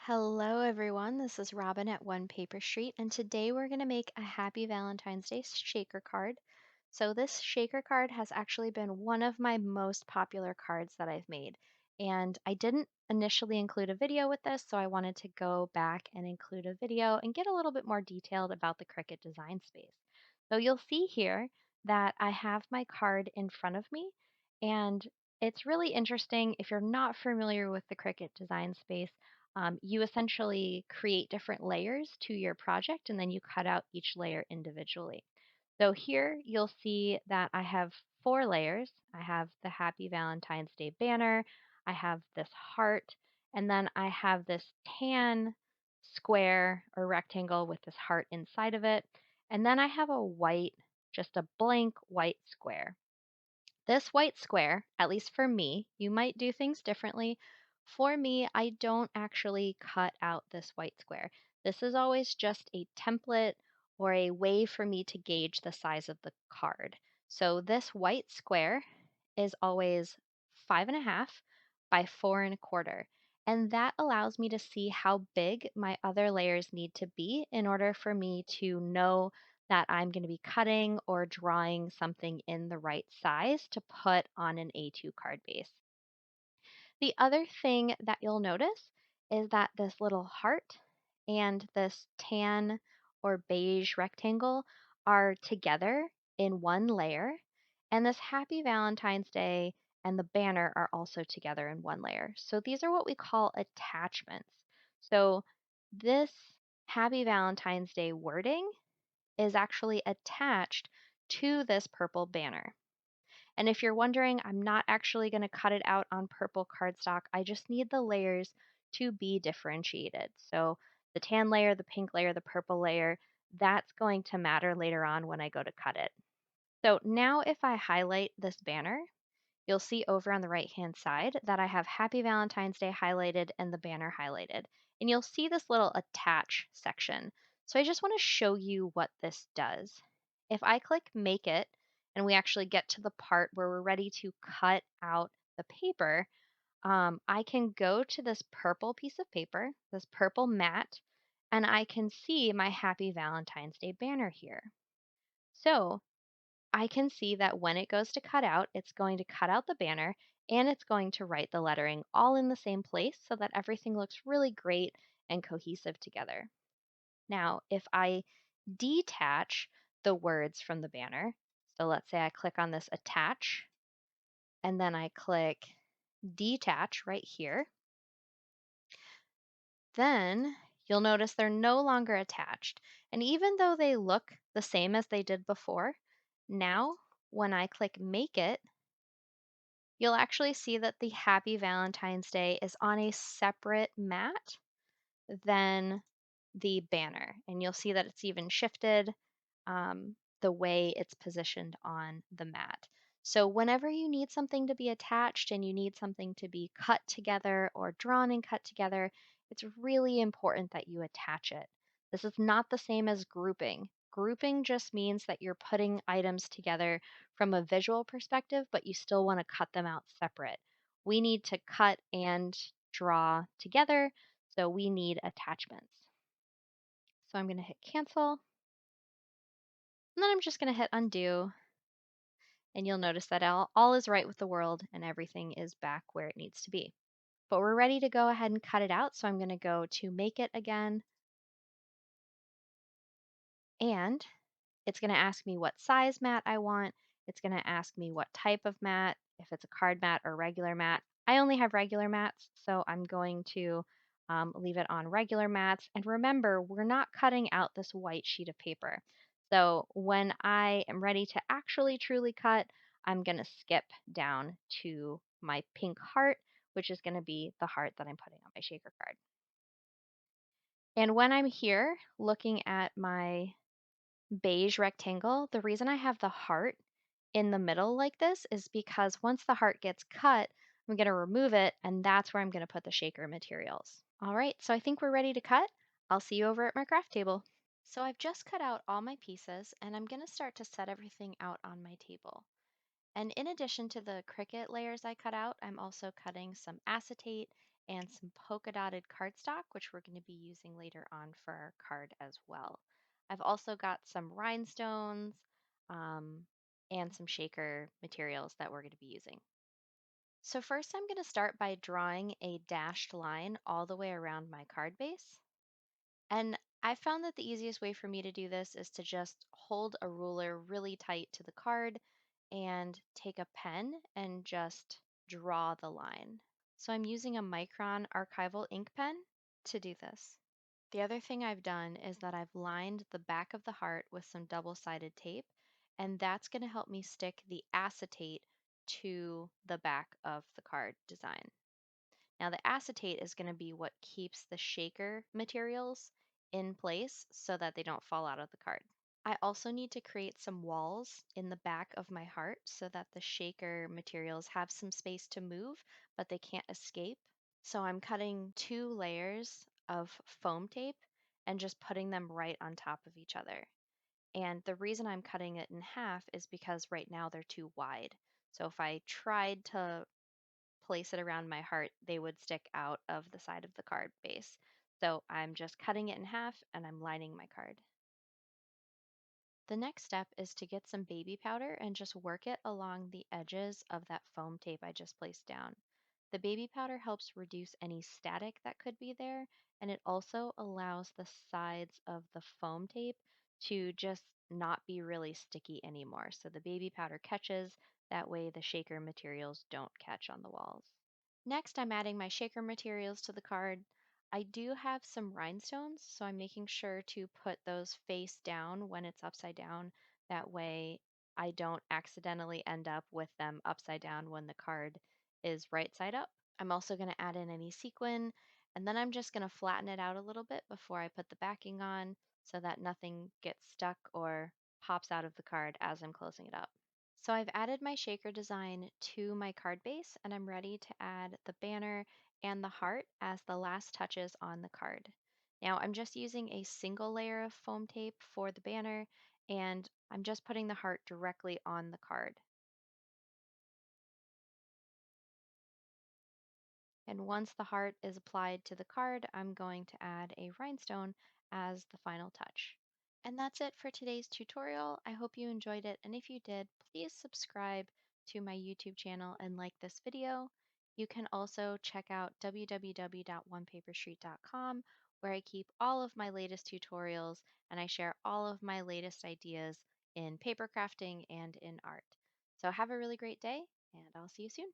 Hello, everyone. This is Robin at One Paper Street, and today we're going to make a Happy Valentine's Day shaker card. So, this shaker card has actually been one of my most popular cards that I've made. And I didn't initially include a video with this, so I wanted to go back and include a video and get a little bit more detailed about the Cricut design space. So, you'll see here that I have my card in front of me, and it's really interesting if you're not familiar with the Cricut design space. You essentially create different layers to your project and then you cut out each layer individually. So here you'll see that I have four layers. I have the Happy Valentine's Day banner, I have this heart, and then I have this tan square or rectangle with this heart inside of it. And then I have a white, just a blank white square. This white square, at least for me, you might do things differently. For me, I don't actually cut out this white square. This is always just a template or a way for me to gauge the size of the card. So this white square is always 5.5 by 4.25. And that allows me to see how big my other layers need to be in order for me to know that I'm going to be cutting or drawing something in the right size to put on an A2 card base. The other thing that you'll notice is that this little heart and this tan or beige rectangle are together in one layer, and this Happy Valentine's Day and the banner are also together in one layer. So these are what we call attachments. So this Happy Valentine's Day wording is actually attached to this purple banner. And if you're wondering, I'm not actually going to cut it out on purple cardstock. I just need the layers to be differentiated. So the tan layer, the pink layer, the purple layer, that's going to matter later on when I go to cut it. So now if I highlight this banner, you'll see over on the right-hand side that I have Happy Valentine's Day highlighted and the banner highlighted. And you'll see this little attach section. So I just want to show you what this does. If I click Make It, and we actually get to the part where we're ready to cut out the paper, I can go to this purple piece of paper, this purple mat, and I can see my Happy Valentine's Day banner here. So I can see that when it goes to cut out, it's going to cut out the banner and it's going to write the lettering all in the same place so that everything looks really great and cohesive together. Now, if I detach the words from the banner, so let's say I click on this attach and then I click detach right here, then you'll notice they're no longer attached. And even though they look the same as they did before, now when I click make it, you'll actually see that the Happy Valentine's Day is on a separate mat than the banner. And you'll see that it's even shifted the way it's positioned on the mat. So, whenever you need something to be attached and you need something to be cut together or drawn and cut together, it's really important that you attach it. This is not the same as grouping. Grouping just means that you're putting items together from a visual perspective, but you still want to cut them out separate. We need to cut and draw together, so we need attachments. So I'm going to hit cancel, and then I'm just going to hit undo, and you'll notice that all is right with the world and everything is back where it needs to be. But we're ready to go ahead and cut it out, so I'm going to go to make it again, and it's going to ask me what size mat I want. It's going to ask me what type of mat, if it's a card mat or regular mat. I only have regular mats, so I'm going to leave it on regular mats. And remember, we're not cutting out this white sheet of paper. So when I am ready to actually truly cut, I'm going to skip down to my pink heart, which is going to be the heart that I'm putting on my shaker card. And when I'm here looking at my beige rectangle, the reason I have the heart in the middle like this is because once the heart gets cut, I'm going to remove it, and that's where I'm going to put the shaker materials. All right, so I think we're ready to cut. I'll see you over at my craft table. So I've just cut out all my pieces, and I'm going to start to set everything out on my table. And in addition to the Cricut layers I cut out, I'm also cutting some acetate and some polka dotted cardstock, which we're going to be using later on for our card as well. I've also got some rhinestones um, and some shaker materials that we're going to be using. So first I'm going to start by drawing a dashed line all the way around my card base. And I found that the easiest way for me to do this is to just hold a ruler really tight to the card and take a pen and just draw the line. So I'm using a Micron archival ink pen to do this. The other thing I've done is that I've lined the back of the heart with some double-sided tape, and that's going to help me stick the acetate to the back of the card design. Now, the acetate is going to be what keeps the shaker materials in place so that they don't fall out of the card. I also need to create some walls in the back of my heart so that the shaker materials have some space to move, but they can't escape. So I'm cutting 2 layers of foam tape and just putting them right on top of each other. And the reason I'm cutting it in half is because right now they're too wide. So if I tried to place it around my heart, they would stick out of the side of the card base. So I'm just cutting it in half and I'm lining my card. The next step is to get some baby powder and just work it along the edges of that foam tape I just placed down. The baby powder helps reduce any static that could be there, and it also allows the sides of the foam tape to just not be really sticky anymore. So the baby powder catches, that way the shaker materials don't catch on the walls. Next, I'm adding my shaker materials to the card. I do have some rhinestones, so I'm making sure to put those face down when it's upside down. That way I don't accidentally end up with them upside down when the card is right side up. I'm also going to add in any sequin, and then I'm just going to flatten it out a little bit before I put the backing on so that nothing gets stuck or pops out of the card as I'm closing it up. So I've added my shaker design to my card base and I'm ready to add the banner and the heart as the last touches on the card. Now I'm just using a single layer of foam tape for the banner and I'm just putting the heart directly on the card. And once the heart is applied to the card, I'm going to add a rhinestone as the final touch. And that's it for today's tutorial. I hope you enjoyed it, and if you did, please subscribe to my YouTube channel and like this video. You can also check out www.onepaperstreet.com where I keep all of my latest tutorials and I share all of my latest ideas in paper crafting and in art. So have a really great day, and I'll see you soon.